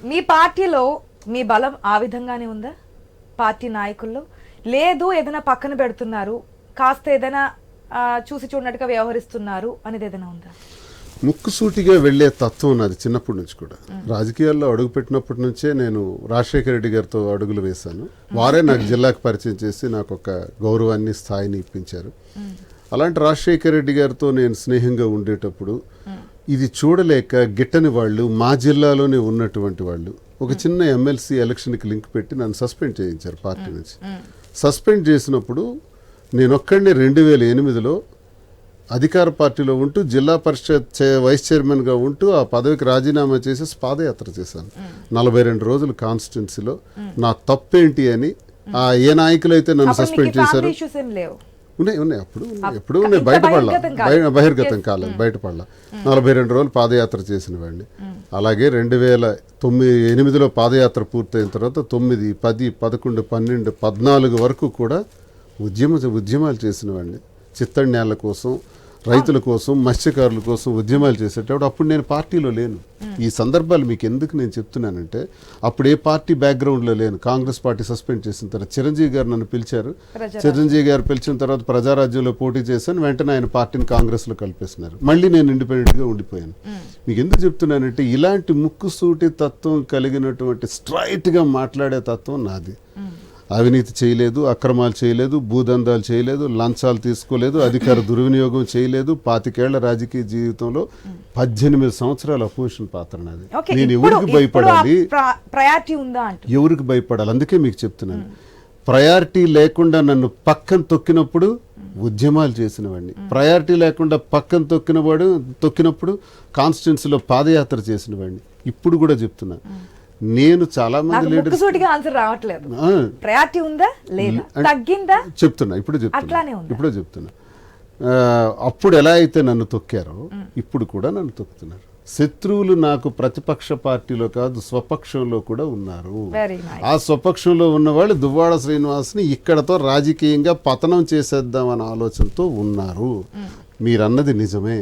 మీ పార్టీలో మీ బలం ఆ విధంగానే ఉందా? పార్టీ నాయకుల్లో లేదు ఏదైనా పక్కన పెడుతున్నారు, కాస్త ఏదైనా చూసి చూడనట్టుగా వ్యవహరిస్తున్నారు అనేది ఏదైనా ఉందా? ముక్కుసూటిగా వెళ్లే తత్వం నాది చిన్నప్పటి నుంచి కూడా. రాజకీయాల్లో అడుగు పెట్టినప్పటి నుంచే నేను రాజశేఖర రెడ్డి గారితో అడుగులు వేశాను. వారే నాకు జిల్లాకు పరిచయం చేసి నాకు ఒక గౌరవాన్ని, స్థాయిని ఇప్పించారు. అలాంటి రాజశేఖర రెడ్డి గారితో నేను స్నేహంగా ఉండేటప్పుడు ఇది చూడలేక గిట్టని వాళ్ళు, మా జిల్లాలోనే ఉన్నటువంటి వాళ్ళు ఒక చిన్న ఎమ్మెల్సీ ఎలక్షన్కి లింక్ పెట్టి నన్ను సస్పెండ్ చేయించారు పార్టీ నుంచి. సస్పెండ్ చేసినప్పుడు నేనొక్కడిని 2008లో అధికార పార్టీలో ఉంటూ జిల్లా పరిషత్ వైస్ చైర్మన్గా ఉంటూ ఆ పదవికి రాజీనామా చేసి పాదయాత్ర చేశాను 42 రోజులు కాన్స్టిట్యున్సీలో. నా తప్పేంటి అని ఏ నాయకులైతే నన్ను సస్పెండ్ చేశారు ఉన్నాయి ఎప్పుడు ఉన్నాయి, బహిర్గతం కాలేదు, బయటపడలా. 42 రోజులు పాదయాత్ర చేసిన వాడిని. అలాగే 2008లో పాదయాత్ర పూర్తయిన తర్వాత 9, 10, 11, 12, 14 వరకు కూడా ఉద్యమాలు చేసిన వాడిని. చిత్తడి నేళ్ల కోసం, రైతుల కోసం, మత్స్యకారుల కోసం ఉద్యమాలు చేసేటప్పుడు అప్పుడు నేను పార్టీలో లేను. ఈ సందర్భాలు మీకు ఎందుకు నేను చెప్తున్నానంటే అప్పుడు ఏ పార్టీ బ్యాక్గ్రౌండ్లో లేను. కాంగ్రెస్ పార్టీ సస్పెండ్ చేసిన తర్వాత చిరంజీవి గారు నన్ను పిలిచారు. చిరంజీవి గారు పిలిచిన తర్వాత ప్రజారాజ్యంలో పోటీ చేశాను. వెంటనే ఆయన పార్టీని కాంగ్రెస్లో కలిపేస్తున్నారు. మళ్ళీ నేను ఇండిపెండెంట్గా ఉండిపోయాను. మీకు ఎందుకు చెప్తున్నానంటే ఇలాంటి ముక్కుసూటి తత్వం కలిగినటువంటి స్ట్రైట్గా మాట్లాడే తత్వం నాది. అవినీతి చేయలేదు, అక్రమాలు చేయలేదు, భూదందాలు చేయలేదు, లంచాలు తీసుకోలేదు, అధికార దుర్వినియోగం చేయలేదు. 25 ఏళ్ల రాజకీయ జీవితంలో 18 సంవత్సరాల అపోజిషన్ పాత్ర నాది. నేను ఎవరికి భయపడాలి? ఎవరికి భయపడాలి? అందుకే మీకు చెప్తున్నాను, ప్రయారిటీ లేకుండా నన్ను పక్కన తొక్కినప్పుడు ఉద్యమాలు చేసిన వాడిని, ప్రయారిటీ లేకుండా పక్కన తొక్కినప్పుడు కాన్స్టిట్యున్సీలో పాదయాత్ర చేసిన వాడిని. ఇప్పుడు కూడా చెప్తున్నా, నేను చాలా మంది లీడర్స్ చెప్తున్నా, ఇప్పుడు చెప్తున్నా అప్పుడు ఎలా అయితే నన్ను తొక్కారో ఇప్పుడు కూడా నన్ను తొక్కుతున్నారు. శత్రువులు నాకు ప్రతిపక్ష పార్టీలో కాదు స్వపక్షంలో కూడా ఉన్నారు. ఆ స్వపక్షంలో ఉన్నవాళ్ళు దువ్వాడ శ్రీనివాస్ని ఇక్కడతో రాజకీయంగా పతనం చేసేద్దామన్న ఆలోచనతో ఉన్నారు. మీరన్నది నిజమే.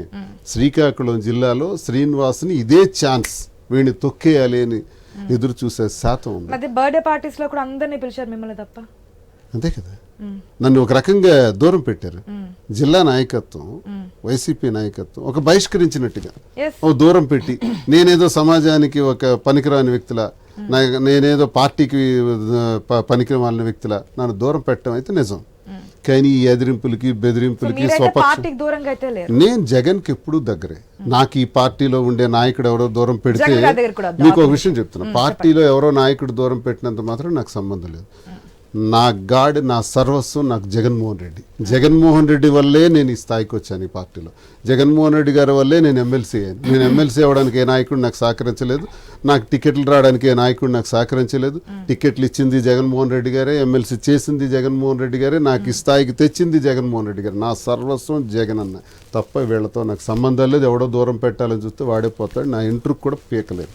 శ్రీకాకుళం జిల్లాలో శ్రీనివాస్ని ఇదే ఛాన్స్ వీడిని తొక్కేయాలి అని ఎదురు చూసే శాతం ఉంది. బర్త్డే పార్టీస్ లో కూడా అందరినీ పిలిచారు, మిమ్మల్ని తప్ప. అంతే కదా, నన్ను ఒక రకంగా దూరం పెట్టారు. జిల్లా నాయకత్వం, వైసీపీ నాయకత్వం ఒక బహిష్కరించినట్టుగా దూరం పెట్టి నేనేదో సమాజానికి ఒక పనికిరాని వ్యక్తిలా, నేనేదో పార్టీకి పనికిరాని వ్యక్తిలా నన్ను దూరం పెట్టడం అయితే నిజం. కానీ ఈ ఎదిరింపులకి, బెదిరింపులకి నేను జగన్కి ఎప్పుడూ దగ్గరే. నాకు ఈ పార్టీలో ఉండే నాయకుడు ఎవరో దూరం పెడితే, మీకు ఒక విషయం చెప్తున్నా, పార్టీలో ఎవరో నాయకుడు దూరం పెట్టినంత మాత్రం నాకు సంబంధం లేదు. నా గాడ్, నా సర్వస్వం నాకు జగన్మోహన్ రెడ్డి. జగన్మోహన్ రెడ్డి వల్లే నేను ఈ స్థాయికి వచ్చాను. ఈ పార్టీలో జగన్మోహన్ రెడ్డి గారి వల్లే నేను ఎమ్మెల్సీ అయ్యాను. నేను ఎమ్మెల్సీ అవ్వడానికి ఏ నాయకుడు నాకు సహకరించలేదు, నాకు టికెట్లు రావడానికి ఏ నాయకుడు నాకు సహకరించలేదు. టికెట్లు ఇచ్చింది జగన్మోహన్ రెడ్డి గారే, ఎమ్మెల్సీ చేసింది జగన్మోహన్ రెడ్డి గారే, నాకు ఈ స్థాయికి తెచ్చింది జగన్మోహన్ రెడ్డి గారు. నా సర్వస్వం జగన్ అన్న తప్ప వీళ్ళతో నాకు సంబంధం లేదు. ఎవడో దూరం పెట్టాలని చూస్తే వాడే పోతాడు. నా ఇంట్రుకు కూడా పీకలేదు.